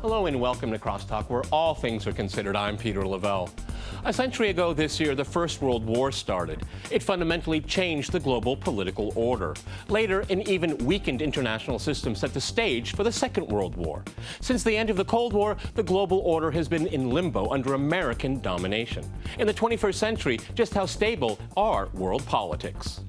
Hello and welcome to CrossTalk, where all things are considered. I'm Peter Lavelle. A century ago this year, the First World War started. It fundamentally changed the global political order. Later, an even weakened international system set the stage for the Second World War. Since the end of the Cold War, the global order has been in limbo under American domination. In the 21st century, just how stable are world politics?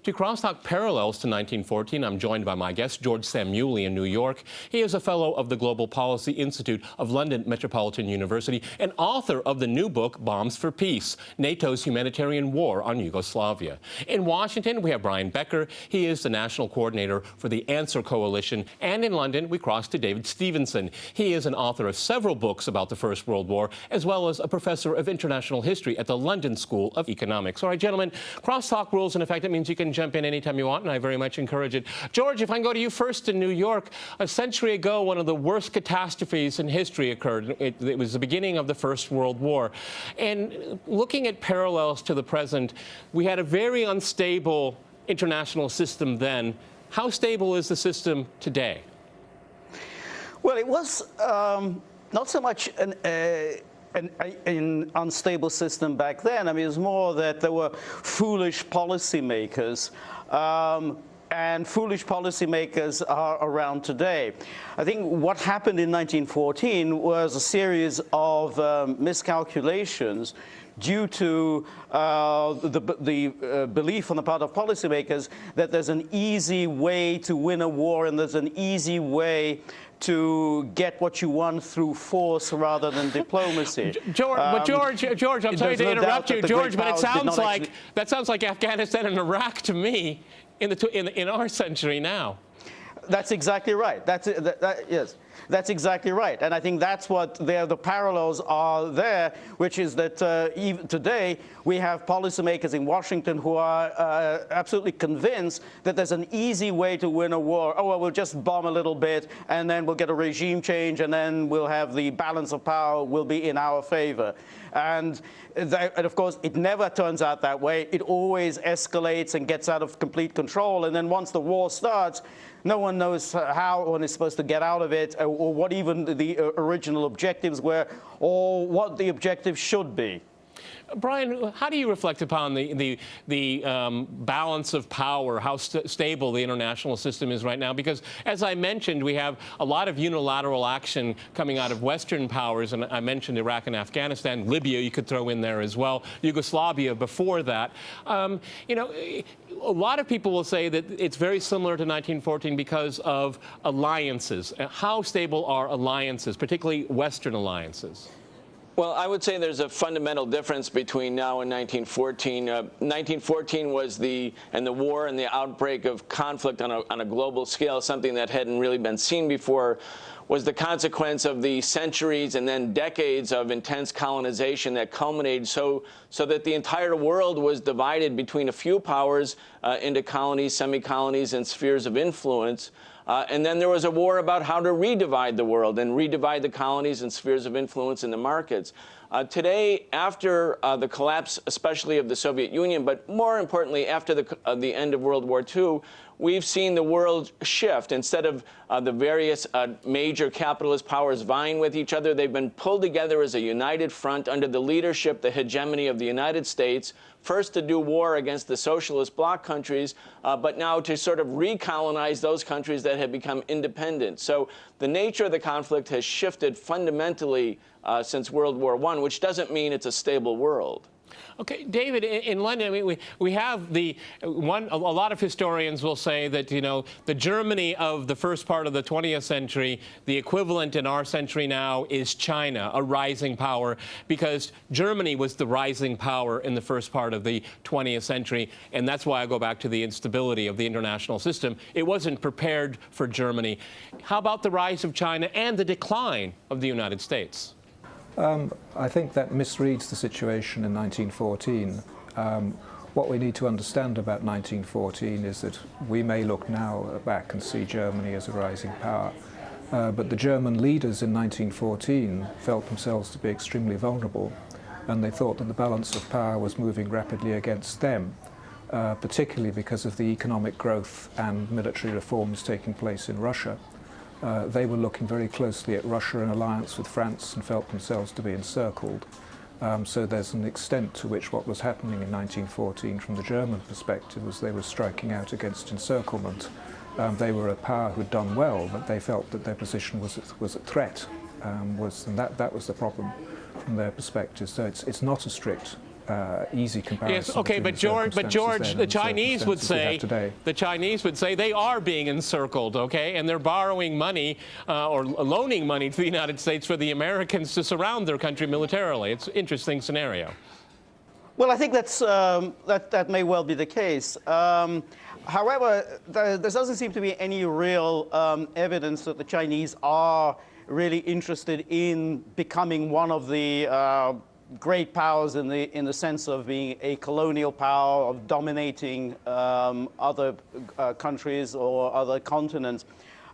To CrossTalk Parallels to 1914, I'm joined by my guest, George Szamuely in New York. He is a fellow of the Global Policy Institute of London Metropolitan University and author of the new book, Bombs for Peace, NATO's Humanitarian War on Yugoslavia. In Washington, we have Brian Becker. He is the national coordinator for the Answer Coalition. And in London, we cross to David Stevenson. He is an author of several books about the First World War, as well as a professor of international history at the London School of Economics. All right, gentlemen, CrossTalk rules in effect. That means you can jump in anytime you want, and I very much encourage it. George, if I can go to you first in New York, a century ago, one of the worst catastrophes in history occurred. It was the beginning of the First World War. And looking at parallels to the present, we had a very unstable international system then. How stable is the system today? Well, it was not so much an unstable system back then. I mean, it was more that there were foolish policymakers, and foolish policymakers are around today. I think what happened in 1914 was a series of miscalculations due to the belief on the part of policymakers that there's an easy way to win a war and there's an easy way to get what you want through force rather than diplomacy. George, I'm sorry to interrupt you, George, but it sounds like that sounds like Afghanistan and Iraq to me in our century now. That's exactly right. Yes, that's exactly right. And I think that's what the parallels are there, which is that even today we have policymakers in Washington who are absolutely convinced that there's an easy way to win a war. Oh, well, we'll just bomb a little bit, and then we'll get a regime change, and then we'll have the balance of power will be in our favor. And of course, it never turns out that way. It always escalates and gets out of complete control. And then once the war starts, no one knows how one is supposed to get out of it, or what even the original objectives were, or what the objectives should be. Brian, how do you reflect upon the balance of power, how stable the international system is right now? Because, as I mentioned, we have a lot of unilateral action coming out of Western powers, and I mentioned Iraq and Afghanistan. Libya you could throw in there as well. Yugoslavia before that. You know, a lot of people will say that it's very similar to 1914 because of alliances. How stable are alliances, particularly Western alliances? Well, I would say there's a fundamental difference between now and 1914. 1914 was the war and the outbreak of conflict on a global scale, something that hadn't really been seen before, was the consequence of the centuries and then decades of intense colonization that culminated so that the entire world was divided between a few powers into colonies, semi-colonies, and spheres of influence. And then there was a war about how to redivide the world and redivide the colonies and spheres of influence in the markets. Today, after the collapse, especially of the Soviet Union, but more importantly, after the end of World War II, we've seen the world shift. Instead of the various major capitalist powers vying with each other, they've been pulled together as a united front under the leadership, the hegemony of the United States, first to do war against the socialist bloc countries, but now to sort of recolonize those countries that had become independent. So the nature of the conflict has shifted fundamentally since World War I, which doesn't mean it's a stable world. Okay, David, in London, I mean, we have a lot of historians will say that, you know, the Germany of the first part of the 20th century, the equivalent in our century now is China, a rising power, because Germany was the rising power in the first part of the 20th century, and that's why I go back to the instability of the international system. It wasn't prepared for Germany. How about the rise of China and the decline of the United States? I think that misreads the situation in 1914. What we need to understand about 1914 is that we may look now back and see Germany as a rising power, but the German leaders in 1914 felt themselves to be extremely vulnerable, and they thought that the balance of power was moving rapidly against them. particularly because of the economic growth and military reforms taking place in Russia. They were looking very closely at Russia in alliance with France and felt themselves to be encircled. So there's an extent to which what was happening in 1914 from the German perspective was they were striking out against encirclement. They were a power who'd done well, but they felt that their position was a threat, and that was the problem from their perspective. So it's not a strict, easy comparison. Yes, okay, but George, the Chinese would say they are being encircled, okay, and they're borrowing money or loaning money to the United States for the Americans to surround their country militarily. It's an interesting scenario. Well, I think that may well be the case. However, there doesn't seem to be any real evidence that the Chinese are really interested in becoming one of the great powers in the sense of being a colonial power, of dominating other countries or other continents.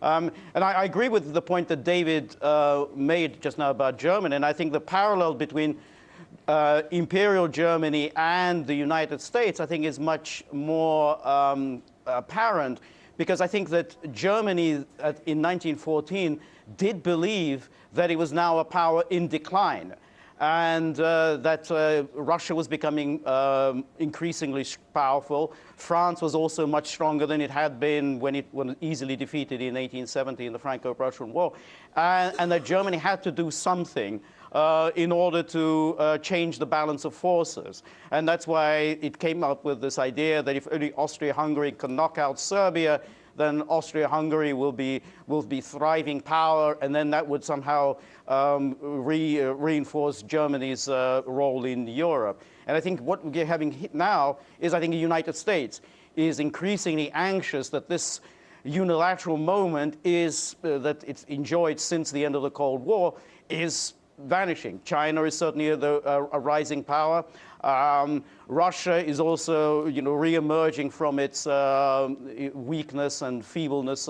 And I agree with the point that David made just now about Germany, and I think the parallel between Imperial Germany and the United States, I think, is much more apparent, because I think that Germany in 1914 did believe that it was now a power in decline, and that Russia was becoming increasingly powerful. France was also much stronger than it had been when it was easily defeated in 1870 in the Franco-Prussian War, and that Germany had to do something in order to change the balance of forces. And that's why it came up with this idea that if only Austria-Hungary can knock out Serbia, then Austria-Hungary will be thriving power, and then that would somehow reinforce Germany's role in Europe. And I think what we're having hit now is, I think, the United States is increasingly anxious that this unilateral moment is that it's enjoyed since the end of the Cold War is vanishing. China is certainly a rising power. Russia is also, re-emerging from its weakness and feebleness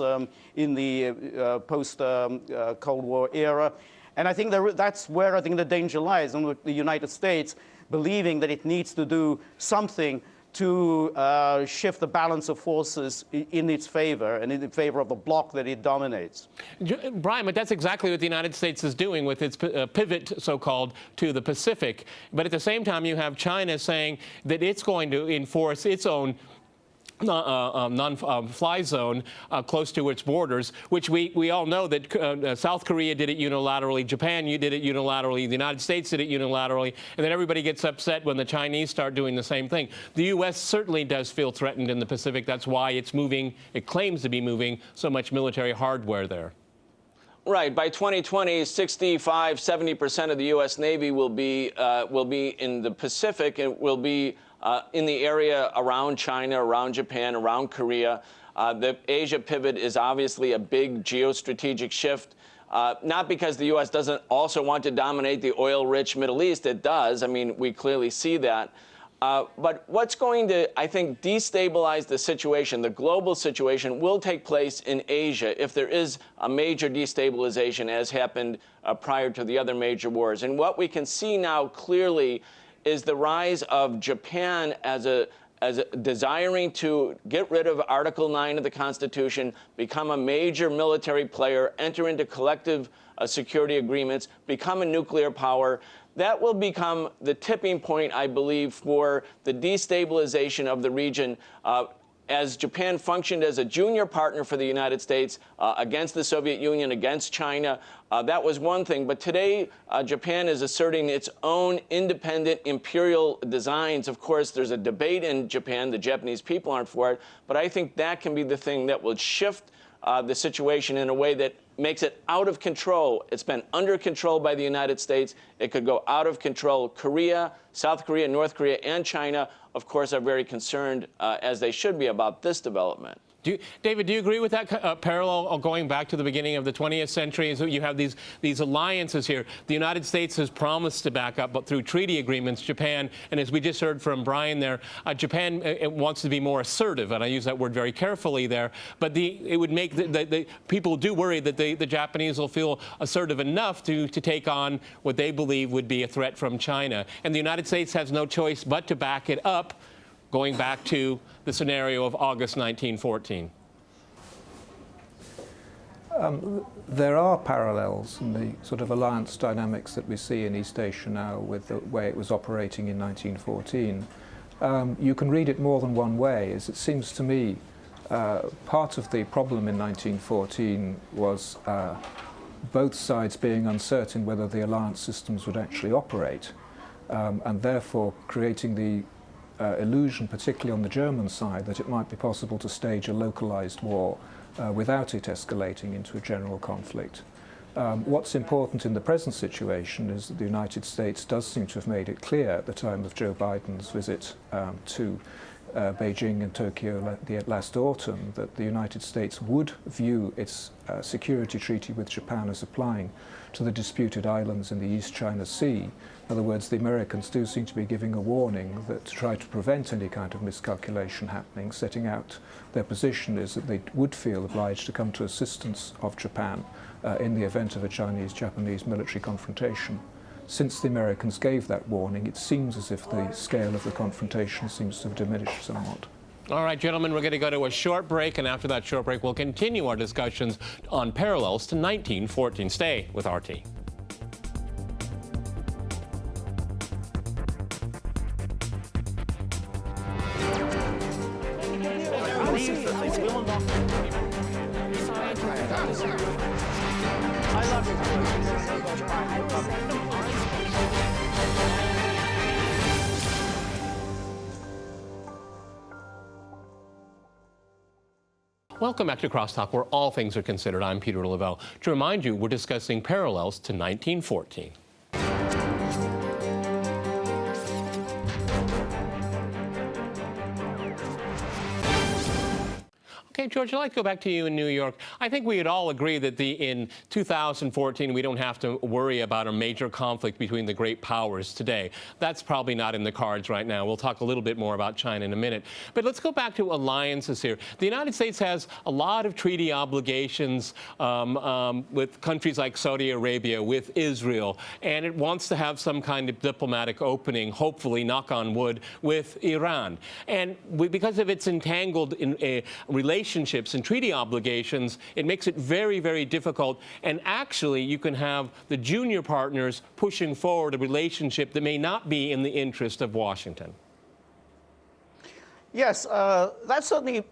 in the post-Cold War era. And I think that's where I think the danger lies, and the United States believing that it needs to do something to shift the balance of forces in its favor and in favor of the bloc that it dominates. Brian, but that's exactly what the United States is doing with its pivot, so-called, to the Pacific. But at the same time, you have China saying that it's going to enforce its own non-fly zone close to its borders, which we all know that South Korea did it unilaterally, Japan did it unilaterally, the United States did it unilaterally, and then everybody gets upset when the Chinese start doing the same thing. The U.S. certainly does feel threatened in the Pacific. That's why it's moving, it claims to be moving so much military hardware there. Right. By 2020, 65–70% of the U.S. Navy will be in the Pacific, and will be in the area around China, around Japan, around Korea. The Asia pivot is obviously a big geostrategic shift, not because the U.S. doesn't also want to dominate the oil-rich Middle East. It does. I mean, we clearly see that. But what's going to, I think, destabilize the situation, the global situation, will take place in Asia if there is a major destabilization, as happened prior to the other major wars. And what we can see now clearly is the rise of Japan as desiring to get rid of Article 9 of the Constitution, become a major military player, enter into collective security agreements, become a nuclear power. That will become the tipping point, I believe, for the destabilization of the region. As Japan functioned as a junior partner for the United States against the Soviet Union, against China, that was one thing. But today, Japan is asserting its own independent imperial designs. Of course, there's a debate in Japan. The Japanese people aren't for it. But I think that can be the thing that will shift the situation in a way that makes it out of control. It's been under control by the United States. It could go out of control. Korea, South Korea, North Korea, and China, of course, are very concerned, as they should be, about this development. David, do you agree with that parallel going back to the beginning of the 20th century? So you have these alliances here. The United States has promised to back up, but through treaty agreements, Japan, and as we just heard from Brian there, Japan wants to be more assertive, and I use that word very carefully there. But it would make the people do worry that the Japanese will feel assertive enough to take on what they believe would be a threat from China, and the United States has no choice but to back it up going back to the scenario of August 1914? There are parallels in the sort of alliance dynamics that we see in East Asia now with the way it was operating in 1914. You can read it more than one way, as it seems to me part of the problem in 1914 was both sides being uncertain whether the alliance systems would actually operate, and therefore creating the illusion, particularly on the German side, that it might be possible to stage a localized war without it escalating into a general conflict. What's important in the present situation is that the United States does seem to have made it clear at the time of Joe Biden's visit to Beijing and Tokyo last autumn that the United States would view its security treaty with Japan as applying to the disputed islands in the East China Sea. In other words, the Americans do seem to be giving a warning that to try to prevent any kind of miscalculation happening, setting out their position is that they would feel obliged to come to assistance of Japan in the event of a Chinese-Japanese military confrontation. Since the Americans gave that warning, it seems as if the scale of the confrontation seems to have diminished somewhat. All right, gentlemen, we're going to go to a short break, and after that short break, we'll continue our discussions on parallels to 1914. Stay with RT. Welcome back to CrossTalk, where all things are considered. I'm Peter Lavelle. To remind you, we're discussing parallels to 1914. Okay, George, I'd like to go back to you in New York. I think we would all agree that in 2014, we don't have to worry about a major conflict between the great powers today. That's probably not in the cards right now. We'll talk a little bit more about China in a minute. But let's go back to alliances here. The United States has a lot of treaty obligations with countries like Saudi Arabia, with Israel, and it wants to have some kind of diplomatic opening, hopefully, knock on wood, with Iran. And because of its entangled in relationships and treaty obligations, it makes it very, very difficult. And actually, you can have the junior partners pushing forward a relationship that may not be in the interest of Washington. Yes, that's certainly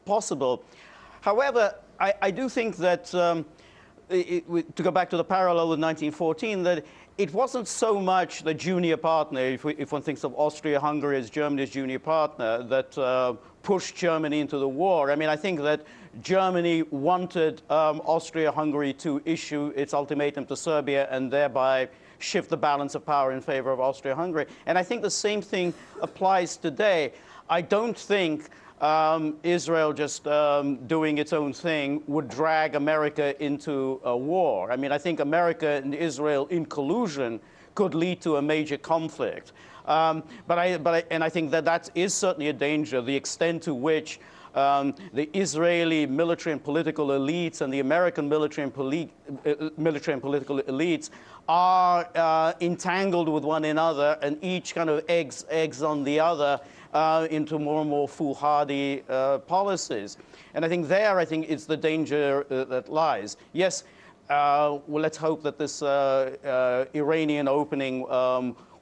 possible. However, I do think that, to go back to the parallel with 1914, that it wasn't so much the junior partner, if one thinks of Austria-Hungary as Germany's junior partner, that pushed Germany into the war. I mean, I think that Germany wanted Austria-Hungary to issue its ultimatum to Serbia and thereby shift the balance of power in favor of Austria-Hungary. And I think the same thing applies today. I don't think Israel just doing its own thing would drag America into a war. I mean, I think America and Israel in collusion could lead to a major conflict. And I think that is certainly a danger, the extent to which the Israeli military and political elites and the American military and political elites are entangled with one another, and each kind of eggs on the other into more and more foolhardy policies. And I think it's the danger that lies. Yes, well, let's hope that this Iranian opening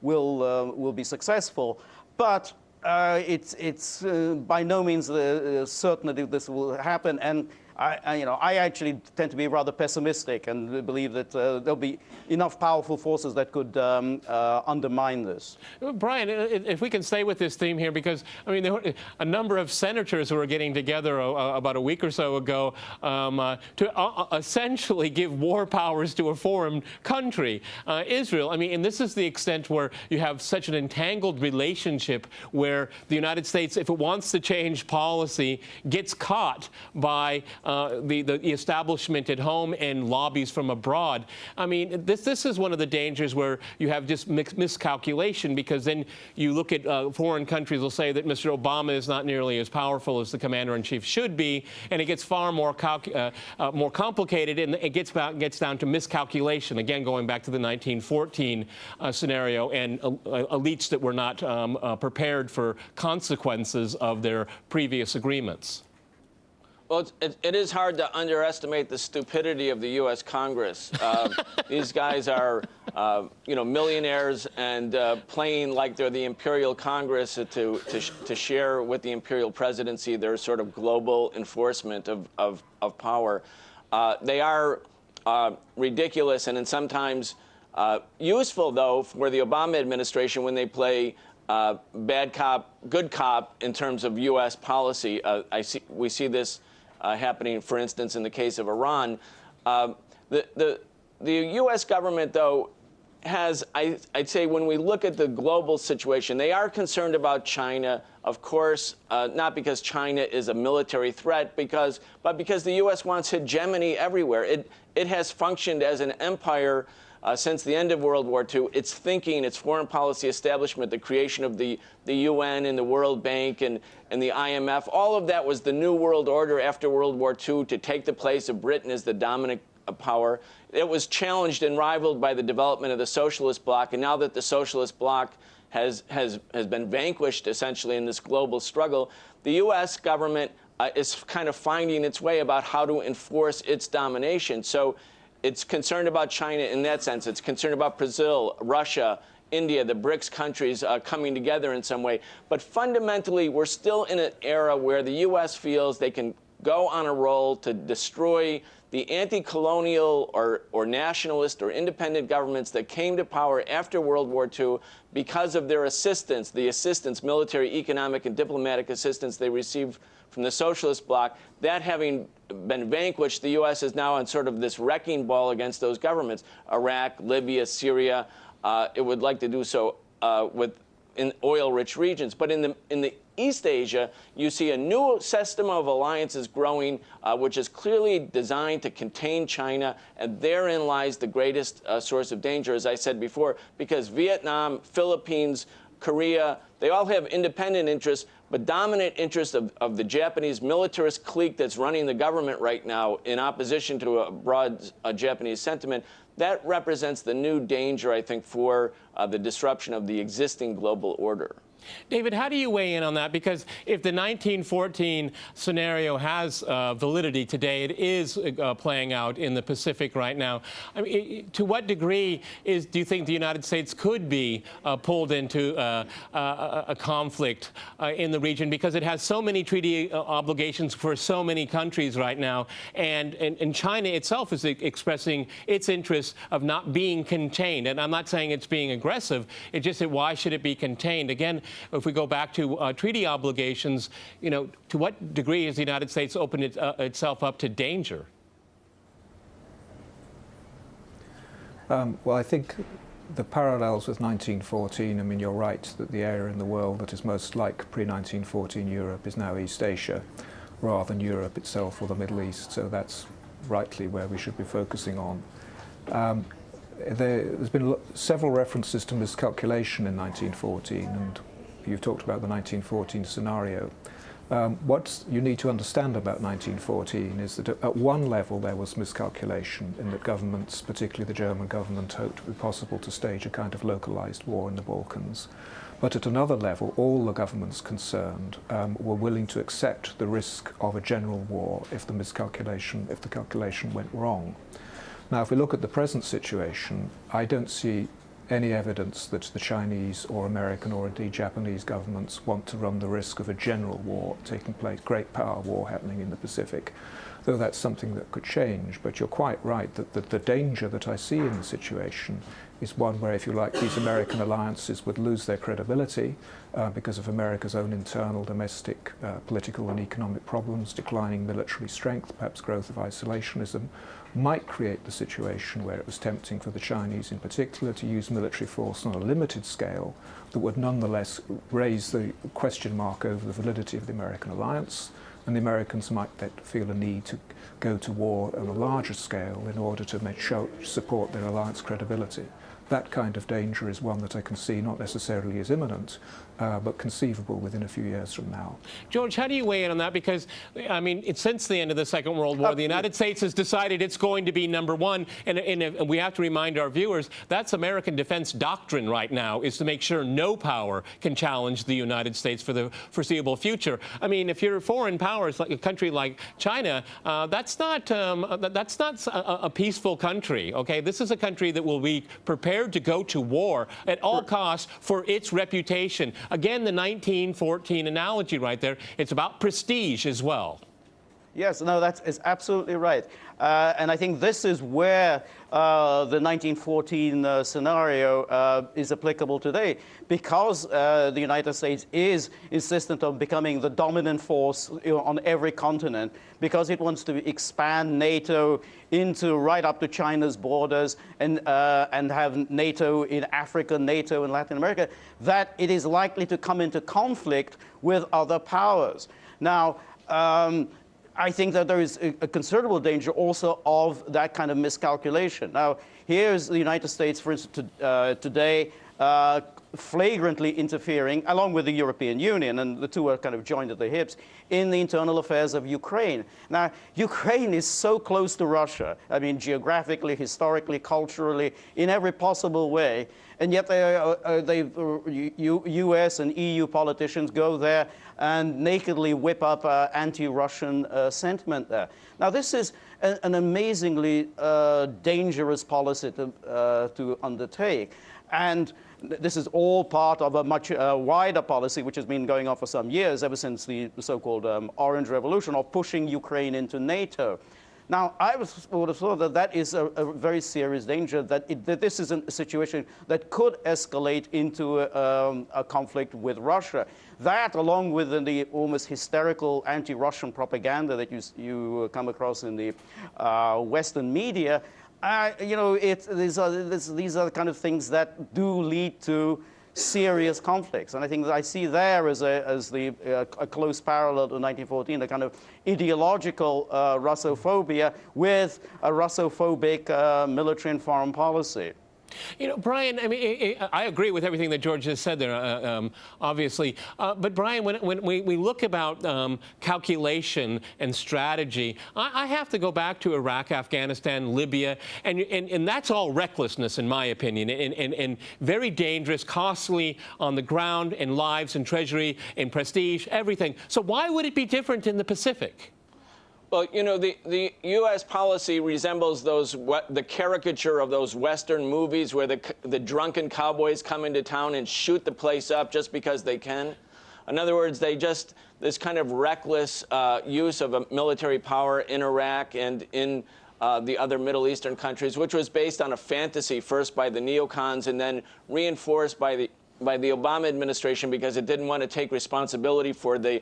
will be successful, but it's by no means certain that this will happen. And I actually tend to be rather pessimistic and believe that there'll be enough powerful forces that could undermine this. Brian, if we can stay with this theme here, because, I mean, there were a number of senators who were getting together about a week or so ago to essentially give war powers to a foreign country, Israel. I mean, and this is the extent where you have such an entangled relationship where the United States, if it wants to change policy, gets caught by the establishment at home and lobbies from abroad. I mean, this is one of the dangers where you have just miscalculation, because then you look at foreign countries will say that Mr. Obama is not nearly as powerful as the commander-in-chief should be, and it gets far more complicated, and it gets down to miscalculation. Again, going back to the 1914 scenario, and elites that were not prepared for consequences of their previous agreements. Well, it is hard to underestimate the stupidity of the U.S. Congress. These guys are, millionaires and playing like they're the Imperial Congress to share with the Imperial Presidency their sort of global enforcement of power. They are ridiculous and sometimes useful, though, for the Obama administration when they play bad cop, good cop in terms of U.S. policy. We see this happening, for instance, in the case of Iran. The U.S. government, though, has, I'd say, when we look at the global situation, they are concerned about China, of course, not because China is a military threat, but because the U.S. wants hegemony everywhere. It has functioned as an empire since the end of World War II. Its thinking, its foreign policy establishment, the creation of the UN and the World Bank and the IMF, all of that was the new world order after World War II to take the place of Britain as the dominant power. It was challenged and rivaled by the development of the socialist bloc, and now that the socialist bloc has been vanquished essentially in this global struggle, the U.S. government is kind of finding its way about how to enforce its domination. So it's concerned about China in that sense. It's concerned about Brazil, Russia, India, the BRICS countries coming together in some way. But fundamentally, we're still in an era where the U.S. feels they can go on a roll to destroy the anti-colonial or nationalist or independent governments that came to power after World War II because of their assistance, the assistance, military, economic, and diplomatic assistance they received from the socialist bloc. That having been vanquished, the U.S. is now on sort of this wrecking ball against those governments. Iraq, Libya, Syria. It would like to do so in oil-rich regions. But in the East Asia, you see a new system of alliances growing, which is clearly designed to contain China, and therein lies the greatest source of danger, as I said before, because Vietnam, Philippines, Korea, they all have independent interests, but dominant interest of the Japanese militarist clique that's running the government right now in opposition to a broad Japanese sentiment. That represents the new danger, I think, for the disruption of the existing global order. David, how do you weigh in on that? Because if the 1914 scenario has validity today, it is playing out in the Pacific right now. I mean, to what degree do you think the United States could be pulled into a conflict in the region? Because it has so many treaty obligations for so many countries right now, and China itself is expressing its interest of not being contained. And I'm not saying it's being aggressive. It's just that why should it be contained? Again, if we go back to treaty obligations, to what degree has the United States opened itself up to danger? Well, I think the parallels with 1914, I mean, you're right that the area in the world that is most like pre-1914 Europe is now East Asia, rather than Europe itself or the Middle East. So that's rightly where we should be focusing on. There's been several references to miscalculation in 1914, and you've talked about the 1914 scenario. What you need to understand about 1914 is that at one level there was miscalculation in that governments, particularly the German government, hoped it would be possible to stage a kind of localized war in the Balkans. But at another level, all the governments concerned were willing to accept the risk of a general war if the calculation went wrong. Now, if we look at the present situation, I don't see any evidence that the Chinese or American or indeed Japanese governments want to run the risk of a general war taking place, great power war happening in the Pacific, though that's something that could change. But you're quite right that the danger that I see in the situation is one where, if you like, these American alliances would lose their credibility because of America's own internal domestic political and economic problems, declining military strength, perhaps growth of isolationism, might create the situation where it was tempting for the Chinese in particular to use military force on a limited scale that would nonetheless raise the question mark over the validity of the American alliance, and the Americans might feel a need to go to war on a larger scale in order to support their alliance credibility. That kind of danger is one that I can see not necessarily as imminent, but conceivable within a few years from now. George, how do you weigh in on that? Because, I mean, since the end of the Second World War, the United States has decided it's going to be number one. And we have to remind our viewers, that's American defense doctrine right now, is to make sure no power can challenge the United States for the foreseeable future. I mean, if you're foreign powers, like a country like China, that's not a peaceful country, okay? This is a country that will be prepared to go to war at all costs for its reputation. Again, the 1914 analogy right there, it's about prestige as well. Yes, no, that is absolutely right. And I think this is where the 1914 scenario is applicable today, because the United States is insistent on becoming the dominant force on every continent, because it wants to expand NATO into right up to China's borders and have NATO in Africa, NATO in Latin America, that it is likely to come into conflict with other powers. Now, I think that there is a considerable danger also of that kind of miscalculation. Now, here's the United States, for instance, today, flagrantly interfering, along with the European Union, and the two are kind of joined at the hips, in the internal affairs of Ukraine. Now, Ukraine is so close to Russia, I mean, geographically, historically, culturally, in every possible way, and yet US and EU politicians go there and nakedly whip up anti-Russian sentiment there. Now, this is an amazingly dangerous policy to undertake. And this is all part of a much wider policy, which has been going on for some years, ever since the so-called Orange Revolution, of pushing Ukraine into NATO. Now, I would have thought that that is a very serious danger, that this is a situation that could escalate into a conflict with Russia. That, along with the almost hysterical anti-Russian propaganda that you come across in the Western media, you know, these are the kind of things that do lead to serious conflicts. And I think that I see there as a close parallel to 1914, a kind of ideological Russophobia with a Russophobic military and foreign policy. You know, Brian, I mean, I agree with everything that George just said there, obviously. But Brian, when we look about calculation and strategy, I have to go back to Iraq, Afghanistan, Libya, and that's all recklessness, in my opinion, and very dangerous, costly on the ground, in lives and treasury, in prestige, everything. So why would it be different in the Pacific? Well, you know, the U.S. policy resembles the caricature of those Western movies where the drunken cowboys come into town and shoot the place up just because they can. In other words, this kind of reckless use of a military power in Iraq and in the other Middle Eastern countries, which was based on a fantasy first by the neocons and then reinforced by the Obama administration because it didn't want to take responsibility for the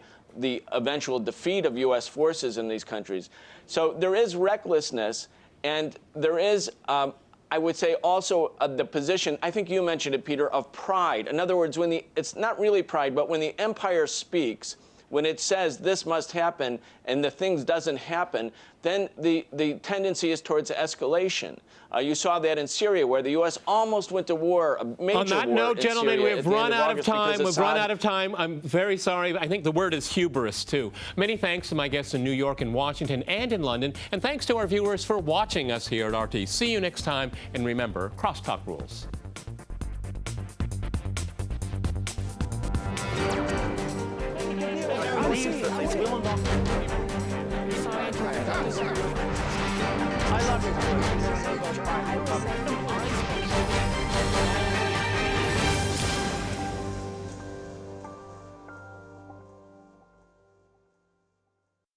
eventual defeat of U.S. forces in these countries. So there is recklessness, and there is, I would say, also the position, I think you mentioned it, Peter, of pride. In other words, it's not really pride, but when the empire speaks, when it says this must happen and the things doesn't happen, then the tendency is towards escalation. You saw that in Syria, where the U.S. almost went to war, a major war. On that note, gentlemen, we've run out of time. We've run out of time. I'm very sorry. I think the word is hubris, too. Many thanks to my guests in New York and Washington and in London. And thanks to our viewers for watching us here at RT. See you next time. And remember, crosstalk rules. I love it.